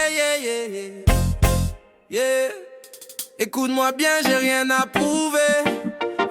yeah, yeah, yeah, yeah. Écoute-moi bien, j'ai rien à prouver.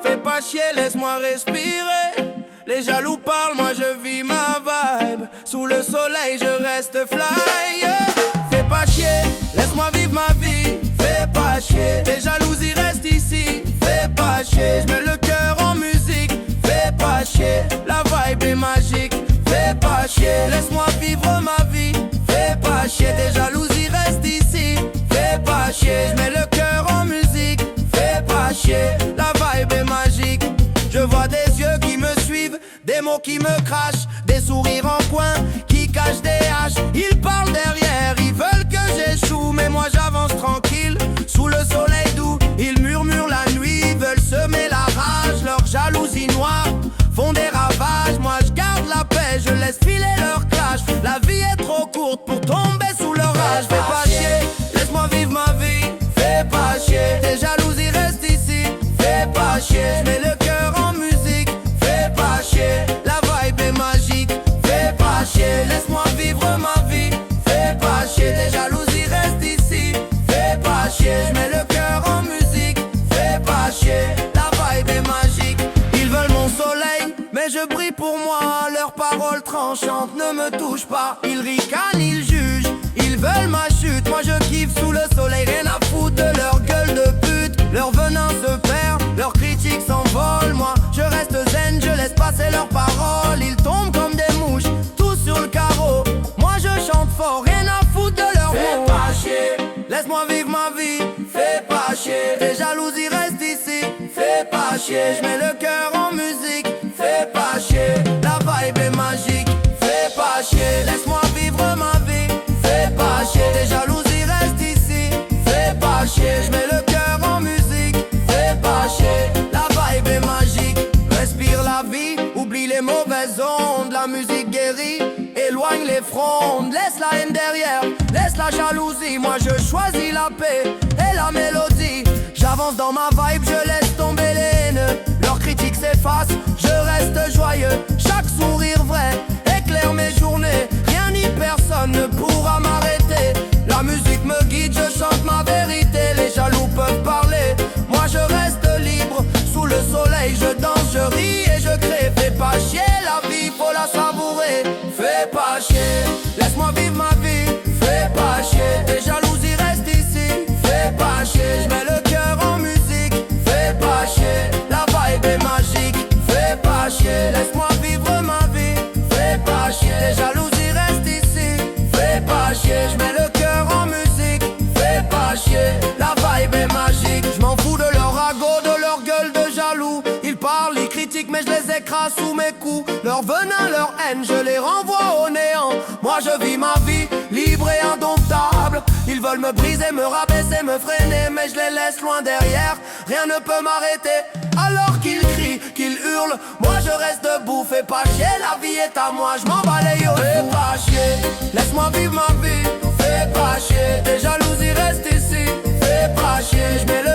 Fais pas chier, laisse-moi respirer. Les jaloux parlent, moi je vis ma vibe. Sous le soleil, je reste fly, yeah. Fais pas chier, laisse-moi vivre ma vie. Fais pas chier, les jalousies restent ici. Fais pas chier, je mets le cœur en musique. Fais pas chier, la vibe est magique. Fais pas chier, laisse-moi vivre ma vie. Fais pas chier, tes jalousies restent ici. Fais pas chier, je mets le cœur en musique. Fais pas chier, la vibe est magique. Je vois des yeux qui me suivent, des mots qui me crachent, des sourires en coin qui cachent des haches. Ils parlent derrière, ils veulent que j'échoue, mais moi j'avance tranquille, sous le soleil doux. Ils murmurent la nuit, veulent semer la rage. Leur jalousie noire font des ravages. Moi je garde la paix, je laisse filer leur clash. La vie est trop courte pour tomber sous leur rage. Fais pas chier, laisse-moi vivre ma vie. Fais pas chier, tes jalousies restent ici. Fais pas chier, je mets le cœur en musique. Fais pas chier, la vibe est magique. Fais pas chier, laisse-moi vivre ma vie. Fais pas chier, tes jalousies restent ici. Fais pas chier, je mets le cœur en musique. Fais pas chier, la vibe est magique. Ils veulent mon soleil, mais je brille pour moi. Leurs paroles tranchantes ne me touchent pas. Ils ricanent, ils jugent, ils veulent ma chute. Moi je kiffe sous le soleil, rien à foutre de leur gueule de pute. Leur venin se perd, leurs critiques s'envolent. Moi je reste zen, je laisse passer leurs paroles. Ils tombent comme des mouches, tous sur le carreau. Moi je chante fort, rien à foutre de leurs mots. Fais pas chier, laisse-moi vivre ma vie. Fais pas chier, tes jalousies restent ici. Fais pas chier, je mets le cœur en musique. Fais pas chier, la vibe est magique. Fais pas chier, laisse-moi vivre ma vie. Fais pas chier, tes jalousies restent ici. Fais pas chier, je mets le cœur en musique. Fais pas chier, la vibe est magique. Respire la vie, oublie les mauvaises ondes. La musique guérit, éloigne les frondes. Laisse la haine derrière, laisse la jalousie. Moi je choisis la paix et la mélodie. J'avance dans ma vibe, je laisse tomber les haines. Leurs critiques s'effacent, je reste joyeux. Chaque sourire vrai éclaire mes journées. Rien ni personne ne pourra m'arrêter. La musique me guide, je chante ma vérité. Les jaloux peuvent parler, moi je reste libre. Sous le soleil je danse, je ris et je crée. Fais pas chier, la vie faut la savourer. Fais pas chier, laisse-moi vivre ma vie. Fais pas chier, tes jalousies restent ici. Fais pas chier, je mets le cœur en musique. Fais pas chier, la vibe est magique. Fais pas chier, laisse-moi vivre ma vie. Fais pas chier, tes jalousies restent ici. Fais pas chier, je mets le cœur en musique. Fais pas chier, la vibe est magique. Je m'en fous de leur ragot, de leur gueule de jaloux. Ils parlent, ils critiquent mais je les écrase sous mes coups. Leur venin, leur haine, je les renvoie au néant. Moi je vis ma vie, libre et indomptable. Ils veulent me briser, me rabaisser, me freiner, mais je les laisse loin derrière. Rien ne peut m'arrêter. Alors qu'ils crient, qu'ils hurlent, moi je reste debout. Fais pas chier, la vie est à moi, je m'en bats les yeux. Fais pas chier, laisse-moi vivre ma vie. Fais pas chier, tes jalousies restent ici. Fais pas chier, je mets le